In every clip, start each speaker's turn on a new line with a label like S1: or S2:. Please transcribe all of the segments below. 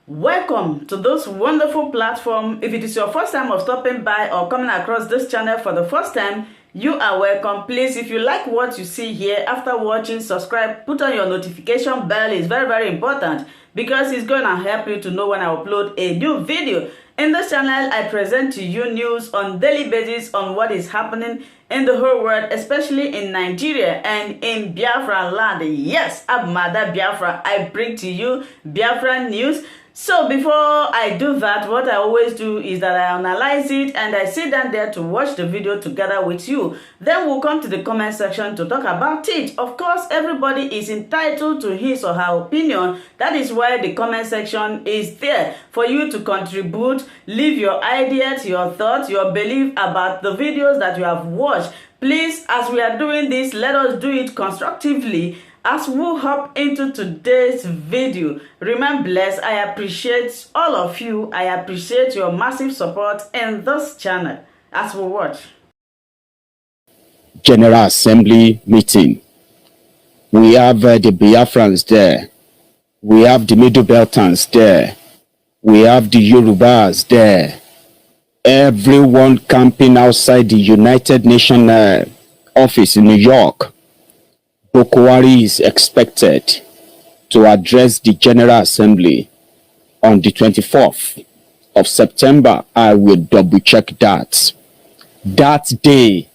S1: Welcome to this wonderful platform. If it is your first time of stopping by or coming across this channel for the first time, you are welcome. Please, if you like what you see here, after watching, subscribe, put on your notification bell. It's very, very important because it's going to help you to know when I upload a new video. In this channel, I present to you news on daily basis on what is happening in the whole world, especially in Nigeria and in Biafra land. Yes, I'm Mother Biafra. I bring to you Biafra news. So before I do that, what I always do is that I analyze it and I sit down there to watch the video together with you. Then we'll come to the comment section to talk about it. Of course, everybody is entitled to his or her opinion. That is why the comment section is there for you to contribute, leave your ideas, your thoughts, your belief about the videos that you have watched. Please, as we are doing this, let us do it constructively. As we hop into today's video, remain blessed. I appreciate all of you. I appreciate your massive support in this channel as we watch.
S2: General Assembly meeting. We have the Biafrans there. We have the Middle Beltans there. We have the Yorubas there. Everyone camping outside the United Nations office in New York. Bokwari is expected to address the General Assembly on the 24th of September. I will double check that day.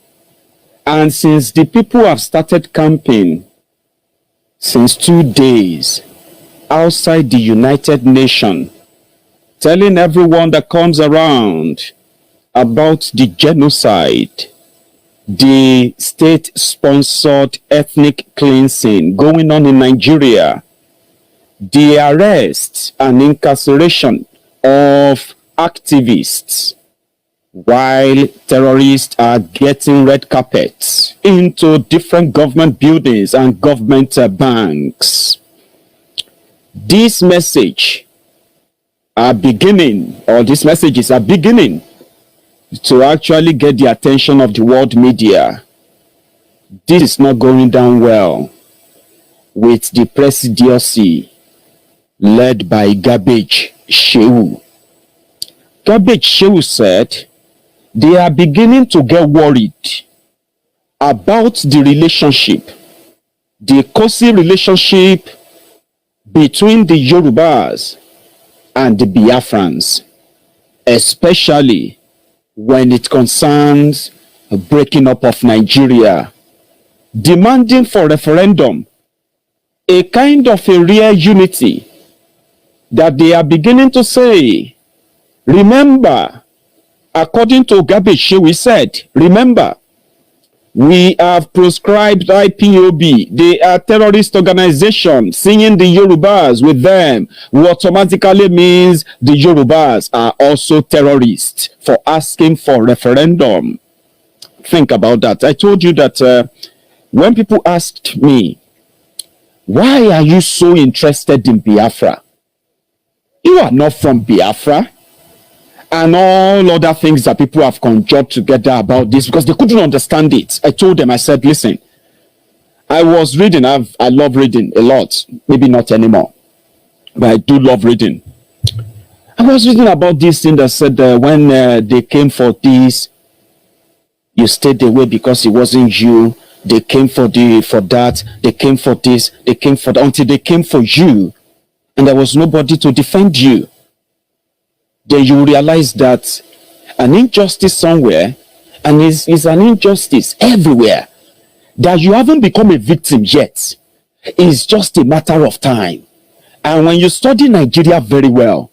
S2: And since the people have started camping since 2 days outside the United Nations, telling everyone that comes around about the genocide, the state-sponsored ethnic cleansing going on in Nigeria, the arrest and incarceration of activists, while terrorists are getting red carpets into different government buildings and government banks. These messages are beginning to actually get the attention of the world media. This is not going down well with the presidency led by Garbage Shehu. Garbage Shehu said they are beginning to get worried about the relationship, the cozy relationship between the Yorubas and the Biafrans, especially when it concerns a breaking up of Nigeria, demanding for referendum, a kind of a rare unity that they are beginning to say. Remember, according to Garbage Shehu said, remember, we have proscribed IPOB. They are terrorist organizations. Seeing the Yorubas with them will automatically means the Yorubas are also terrorists for asking for referendum. Think about that. I told you that when people asked me, why are you so interested in Biafra? You are not from Biafra. And all other things that people have conjured together about this because they couldn't understand it. I told them, I said, listen, I was reading. I love reading a lot. Maybe not anymore, but I do love reading. I was reading about this thing that said when they came for this, you stayed away because it wasn't you. They came for that. They came for this. They came for that until they came for you, and there was nobody to defend you. Then you realize that an injustice somewhere, and is an injustice everywhere, that you haven't become a victim yet. It's just a matter of time. And when you study Nigeria very well,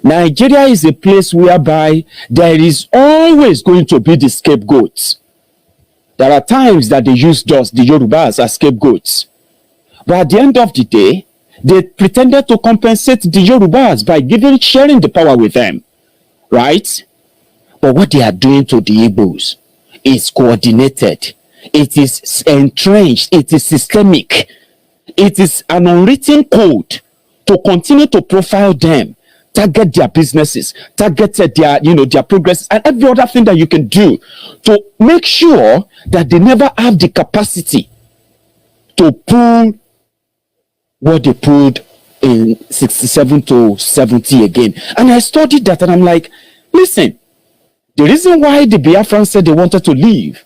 S2: Nigeria is a place whereby there is always going to be the scapegoats. There are times that they use just the Yorubas as scapegoats. But at the end of the day, they pretended to compensate the Yorubas by sharing the power with them, right? But what they are doing to the Igbos is coordinated. It is entrenched. It is systemic. It is an unwritten code to continue to profile them, target their businesses, target their progress, and every other thing that you can do to make sure that they never have the capacity to pull what they pulled in 67 to 70 again. And I studied that and I'm like, listen, the reason why the Biafrans said they wanted to leave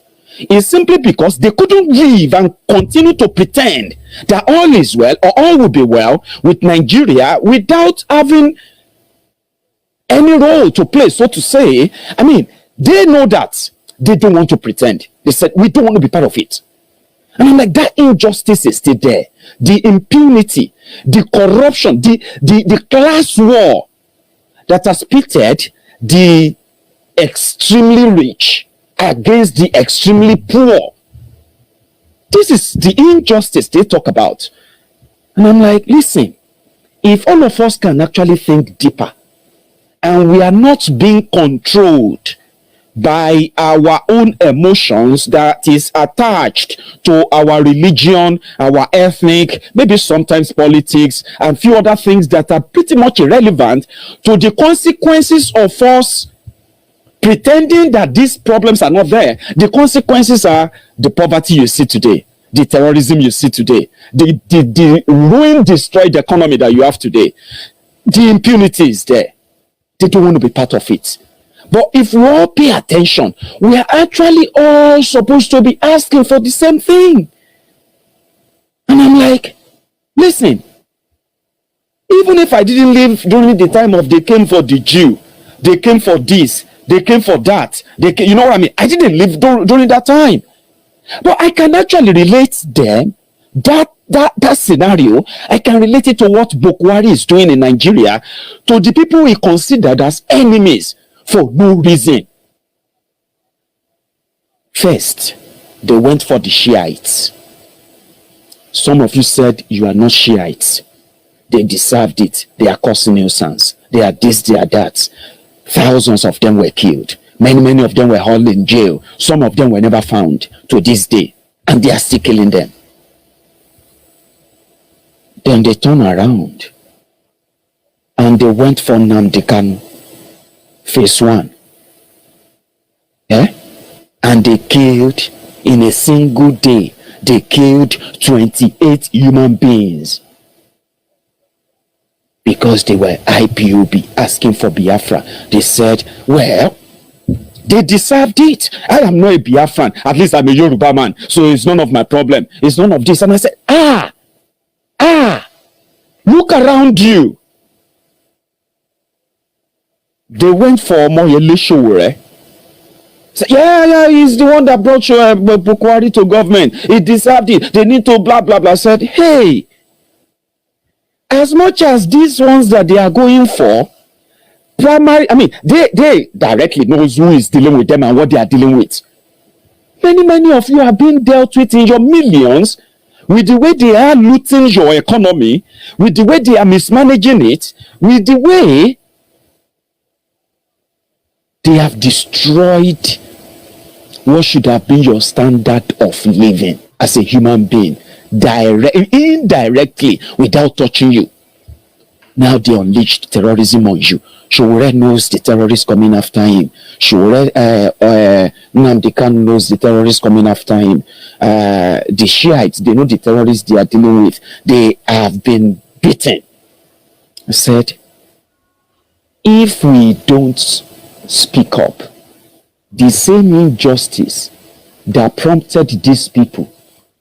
S2: is simply because they couldn't leave and continue to pretend that all is well or all will be well with Nigeria without having any role to play, so to say. I mean, they know that they don't want to pretend. They said, we don't want to be part of it. And I'm like, that injustice is still there. The impunity, the corruption, the class war that has pitted the extremely rich against the extremely poor. This is the injustice they talk about. And I'm like, listen, if all of us can actually think deeper and we are not being controlled by our own emotions that is attached to our religion, our ethnic, maybe sometimes politics, and few other things that are pretty much irrelevant to the consequences of us pretending that these problems are not there. The consequences are the poverty you see today, the terrorism you see today, the ruin, destroyed economy that you have today. The impunity is there. They don't want to be part of it. But if we all pay attention, we are actually all supposed to be asking for the same thing. And I'm like, listen, even if I didn't live during the time of they came for the Jew, they came for this, they came for that, you know what I mean? I didn't live during that time. But I can actually relate them, that scenario, I can relate it to what Bukwari is doing in Nigeria, to the people he considered as enemies for no reason. First, they went for the Shiites. Some of you said you are not Shiites. They deserved it. They are causing nuisance. They are this, they are that. Thousands of them were killed. Many of them were hauled in jail. Some of them were never found to this day. And they are still killing them. Then they turned around. And they went for Nnamdi Kanu. Phase 1. And they killed, in a single day, they killed 28 human beings. Because they were IPOB asking for Biafra. They said, well, they deserved it. I am not a Biafran. At least I'm a Yoruba man. So it's none of my problem. It's none of this. And I said, look around you. They went for Moyele Sowore. So, yeah, he's the one that brought Bukwari to government. He deserved it. They need to blah, blah, blah. Said, hey, as much as these ones that they are going for, primary, I mean, they directly knows who is dealing with them and what they are dealing with. Many of you are being dealt with in your millions with the way they are looting your economy, with the way they are mismanaging it, with the way they have destroyed what should have been your standard of living as a human being, indirectly, without touching you. Now they unleashed terrorism on you. Sowore knows the terrorists coming after him. Nnamdi Kanu knows the terrorists coming after him. The Shiites, they know the terrorists they are dealing with. They have been beaten. I said, if we don't speak up, the same injustice that prompted these people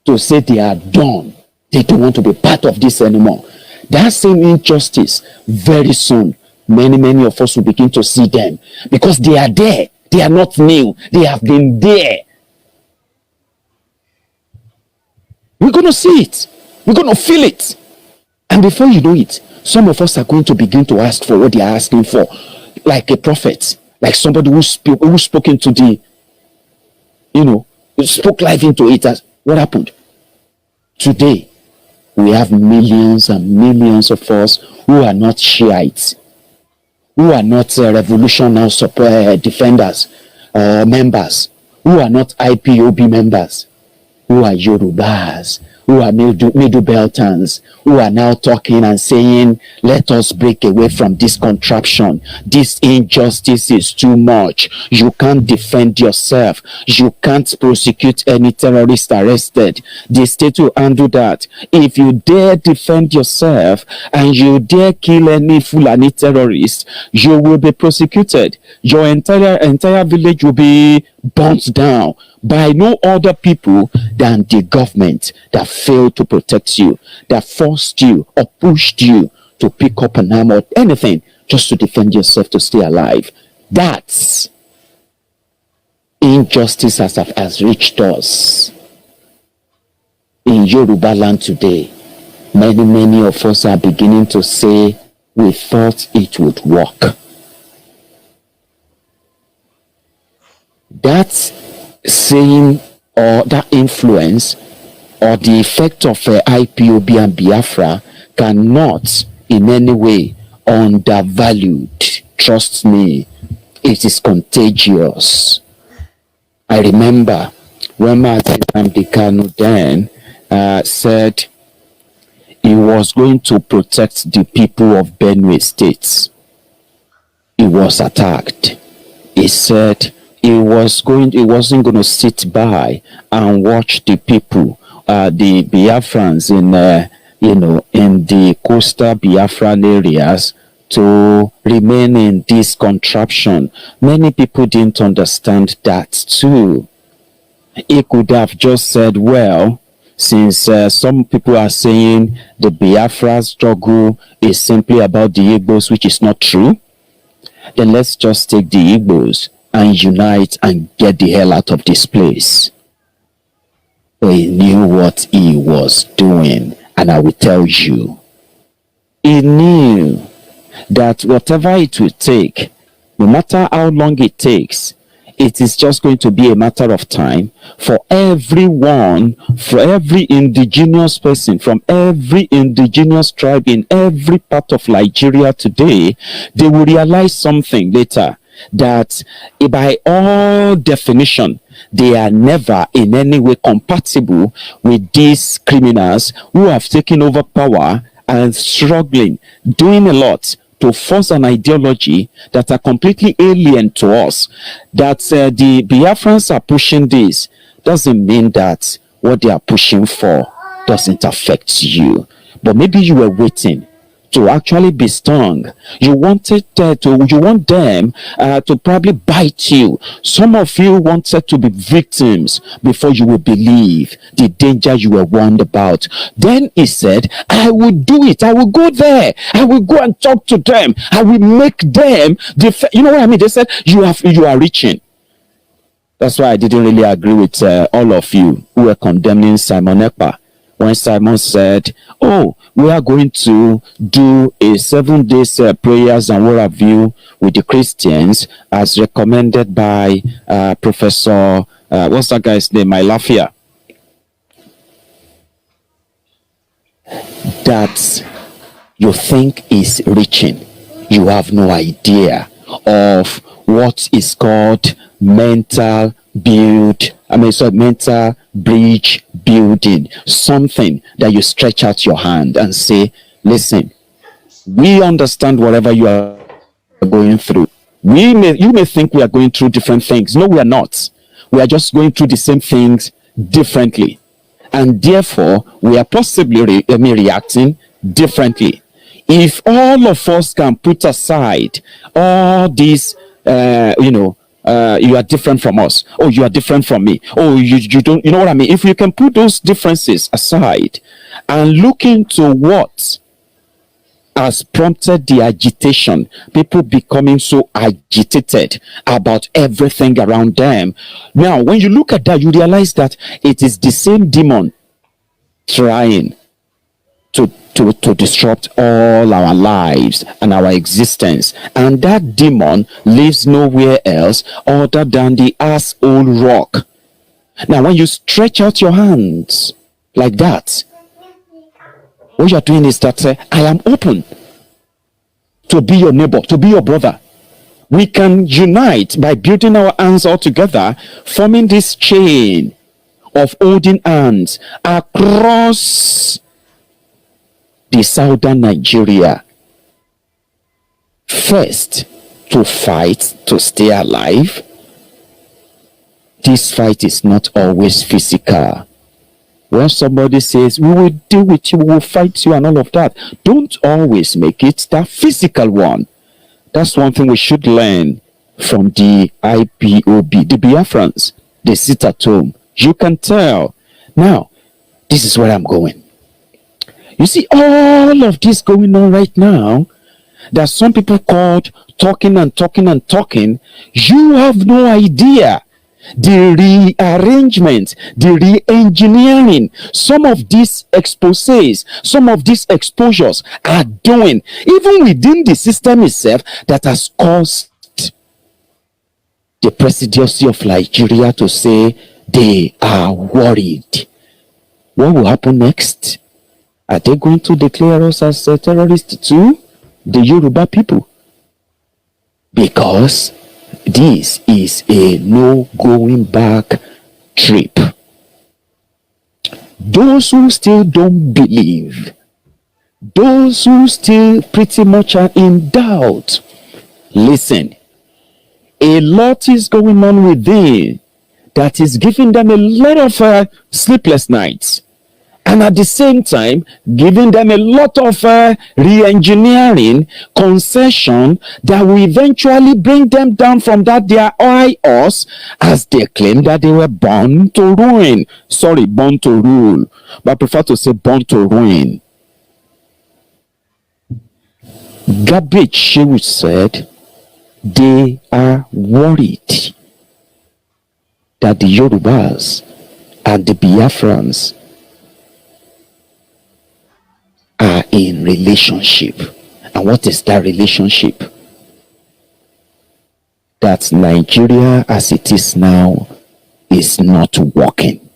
S2: to say they are done, they don't want to be part of this anymore, that same injustice, very soon, many of us will begin to see them, because they are there. They are not new. They have been there. We're going to see it. We're going to feel it. And before you know it, some of us are going to begin to ask for what they are asking for, like a prophet, like somebody who spoke into the, spoke life into it. As what happened? Today, we have millions and millions of us who are not Shiites, who are not revolutionary defenders or members, who are not IPOB members, who are Yorubas, who are middle belters, who are now talking and saying, let us break away from this contraption. This injustice is too much. You can't defend yourself. You can't prosecute any terrorist arrested. The state will handle that. If you dare defend yourself and you dare kill any Fulani terrorist, you will be prosecuted. Your entire village will be burnt down by no other people than the government that failed to protect you, that forced you or pushed you to pick up an arm or anything just to defend yourself, to stay alive. That's injustice has reached us. In Yoruba land today, many of us are beginning to say, we thought it would work. That saying or that influence or the effect of Ipob and Biafra cannot in any way undervalued. Trust me, it is contagious. I remember when Nnamdi KANU then said he was going to protect the people of Benue State. He was attacked. He said he wasn't going to sit by and watch the people, the Biafrans in the coastal Biafran areas to remain in this contraption. Many people didn't understand that too. He could have just said, well, since some people are saying the Biafra struggle is simply about the Igbos, which is not true, then let's just take the Igbos and unite and get the hell out of this place. But he knew what he was doing, and I will tell you, he knew that whatever it will take, no matter how long it takes, it is just going to be a matter of time for everyone, for every indigenous person from every indigenous tribe in every part of Nigeria today. They will realize something later, that by all definition, they are never in any way compatible with these criminals who have taken over power and struggling, doing a lot to force an ideology that are completely alien to us. That the Biafrans are pushing this doesn't mean that what they are pushing for doesn't affect you. But maybe you were waiting to actually be stung. You wanted you want them to probably bite you. Some of you wanted to be victims before you will believe the danger you were warned about. Then he said, I will do it. I will go there. I will go and talk to them. I will make them you know what I mean? They said, you are reaching. That's why I didn't really agree with all of you who were condemning Simon Ekpa when Simon said, oh, we are going to do a 7 days prayers and what have you with the Christians as recommended by Professor, what's that guy's name? Lafia. That you think is reaching. You have no idea of what is called mental bridge building. Something that you stretch out your hand and say, listen, we understand whatever you are going through. You may think we are going through different things. No, we are not. We are just going through the same things differently. And therefore, we are possibly reacting differently. If all of us can put aside all these, you are different from us. Oh, you are different from me. Oh, you don't, you know what I mean? If you can put those differences aside and look into what has prompted the agitation, people becoming so agitated about everything around them. Now, when you look at that, you realize that it is the same demon trying to disrupt all our lives and our existence, and that demon lives nowhere else other than the asshole rock. Now, when you stretch out your hands like that, what you're doing is that I am open to be your neighbor, to be your brother. We can unite by building our hands all together, forming this chain of holding hands across the southern Nigeria. First, to fight to stay alive. This fight is not always physical. When somebody says, we will deal with you, we will fight you and all of that, don't always make it that physical one. That's one thing we should learn from the Ipob, the Biafrans. They sit at home. You can tell. Now, this is where I'm going. You see, all of this going on right now, that some people called talking and talking and talking, you have no idea the rearrangement, the re-engineering some of these exposés, some of these exposures are doing, even within the system itself, that has caused the presidency of Nigeria to say they are worried. What will happen next? Are they going to declare us as terrorists too? The Yoruba people? Because this is a no going back trip. Those who still don't believe, those who still pretty much are in doubt, listen, a lot is going on within that is giving them a lot of sleepless nights, and at the same time giving them a lot of re-engineering concession that will eventually bring them down from that their high horse, as they claim that they were born to ruin. Sorry, born to rule, but I prefer to say born to ruin. Garbage, she said, they are worried that the Yorubas and the Biafrans are in relationship. And what is that relationship? That Nigeria as it is now is not working.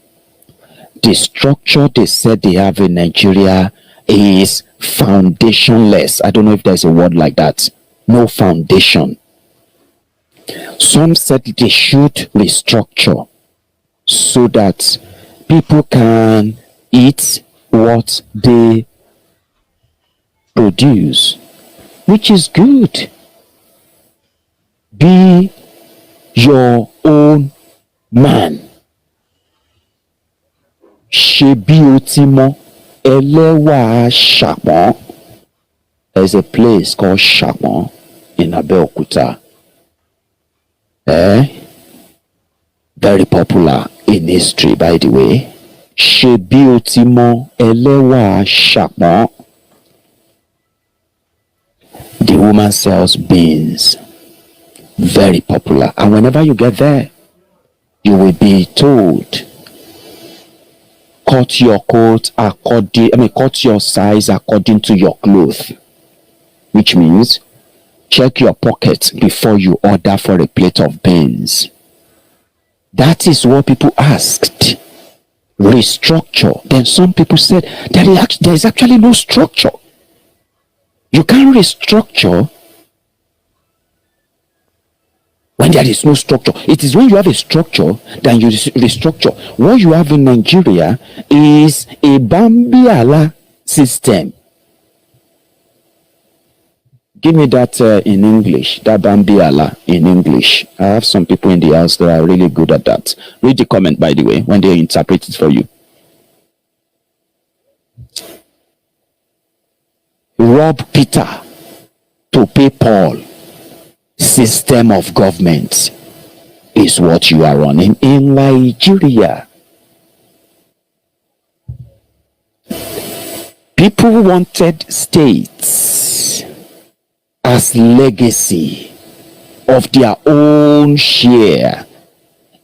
S2: The structure they said they have in Nigeria is foundationless. I don't know if there's a word like that. No foundation. Some said they should restructure so that people can eat what they produce, which is good. Be your own man. Shebi otimo elewa Shapon. There's a place called Shapon in Abeokuta. Very popular in history, by the way. Shebi otimo elewa Shapon. The woman sells beans. Very popular. And whenever you get there, you will be told, cut your coat cut your size according to your clothes. Which means, check your pocket before you order for a plate of beans. That is what people asked. Restructure. Then some people said, there is actually no structure. You can't restructure when there is no structure. It is when you have a structure that you restructure. What you have in Nigeria is a bambiala system. Give me that in English, that bambiala in English. I have some people in the house that are really good at that. Read the comment, by the way, when they interpret it for you. Rob Peter to pay Paul system of government is what you are running in Nigeria. People wanted states as legacy of their own share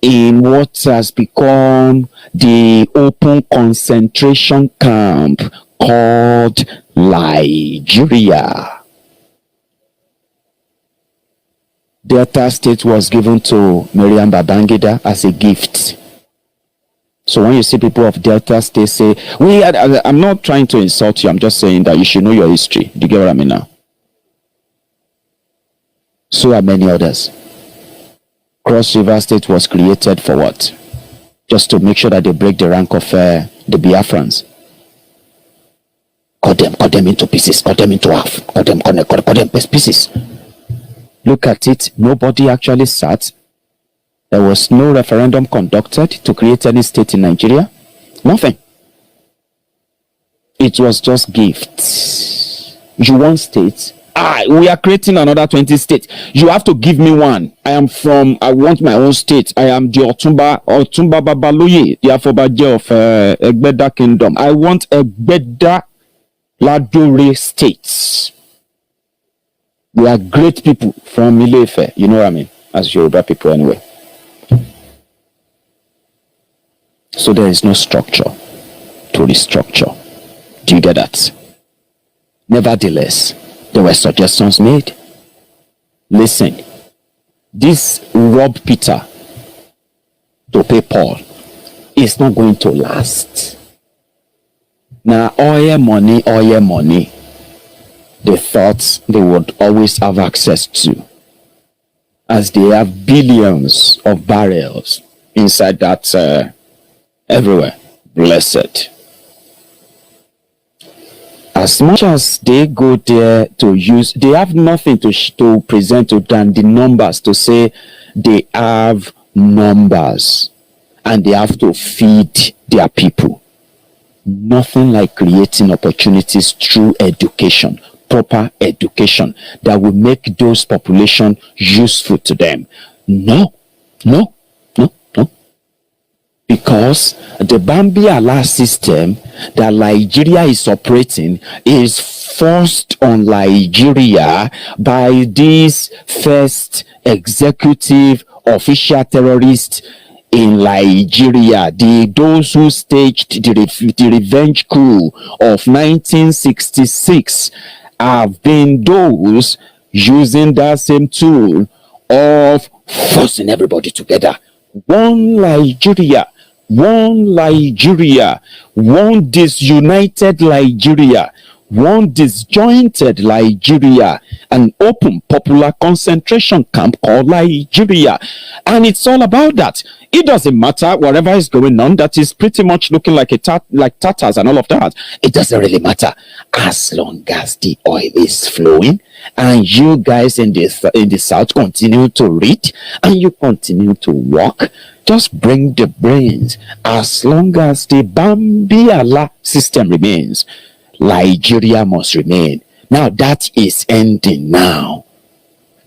S2: in what has become the open concentration camp called Nigeria. Delta State was given to Miriam Babangida as a gift. So when you see people of Delta State say, I'm not trying to insult you, I'm just saying that you should know your history. Do you get what I mean now? So are many others. Cross River State was created for what? just to make sure that they break the rank of the Biafrans. Cut them into pieces, cut them into half, cut them pieces. Look at it, nobody actually sat. There was no referendum conducted to create any state in Nigeria. Nothing. It was just gifts. You want states? We are creating another 20 states. You have to give me one. I want my own state. I am the Otumba Babaloye, the Afobaje of Egbeda Kingdom. I want Egbeda Ladure states. We are great people from Ile-Ife. You know what I mean? As Yoruba people anyway. So there is no structure to restructure. Do you get that? Nevertheless, there were suggestions made. Listen, this rob Peter to pay Paul is not going to last. Now, oil money, they thought they would always have access to, as they have billions of barrels inside that everywhere. Blessed. As much as they go there to use, they have nothing to present to than the numbers to say they have numbers and they have to feed their people. Nothing like creating opportunities through education, proper education that will make those population useful to them. No. Because the bambiala system that Nigeria is operating is forced on Nigeria by these first executive official terrorists in Nigeria, those who staged the revenge coup of 1966 have been those using that same tool of forcing everybody together. One Nigeria, one disunited Nigeria, one disjointed Nigeria, an open popular concentration camp called Nigeria. And it's all about that. It doesn't matter whatever is going on, that is pretty much looking like like Tatars and all of that. It doesn't really matter as long as the oil is flowing and you guys in the south continue to read and you continue to walk. Just bring the brains. As long as the bambiala system remains, Nigeria must remain. Now that is ending now.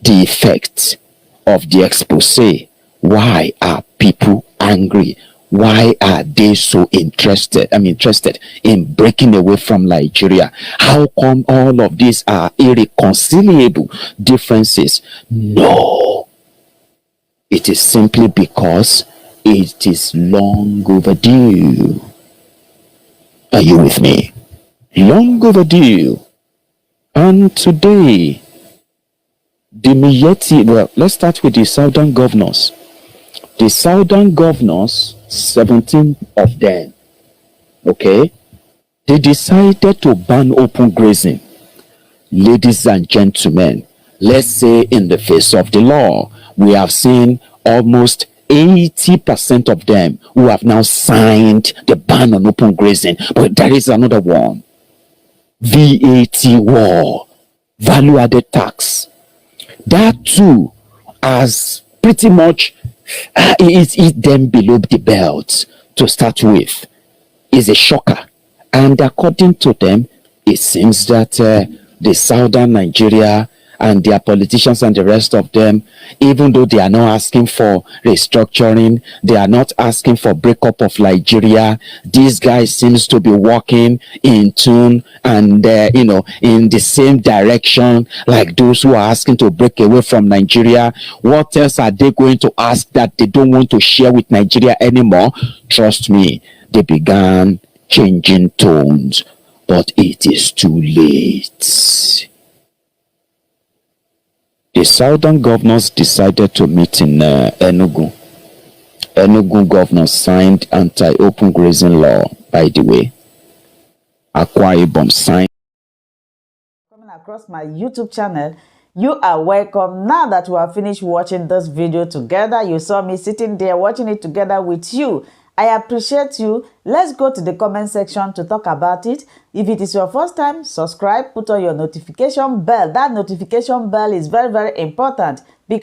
S2: The effect of the expose. Why are people angry? Why are they so interested in breaking away from Nigeria? How come all of these are irreconcilable differences? No. It is simply because it is long overdue. Are you with me? Long overdue. And today, the Miyetti, well, let's start with the southern governors. The southern governors, 17 of them, okay, they decided to ban open grazing. Ladies and gentlemen, let's say in the face of the law, we have seen almost 80% of them who have now signed the ban on open grazing. But there is another one. VAT war, value added tax. That too has pretty much hit them below the belt to start with. Is a shocker. And according to them, it seems that the southern Nigeria and their politicians and the rest of them, even though they are not asking for restructuring, they are not asking for breakup of Nigeria, these guys seems to be walking in tune and in the same direction like those who are asking to break away from Nigeria. What else are they going to ask that they don't want to share with Nigeria anymore? Trust me, they began changing tones, but it is too late. The southern governors decided to meet in Enugu. Enugu governors signed anti-open grazing law, by the way. Akwa Ibom signed.
S1: Coming across my YouTube channel, you are welcome. Now that we have finished watching this video together, you saw me sitting there watching it together with you. I appreciate you. Let's go to the comment section to talk about it. If it is your first time, subscribe, put on your notification bell. That notification bell is very, very important because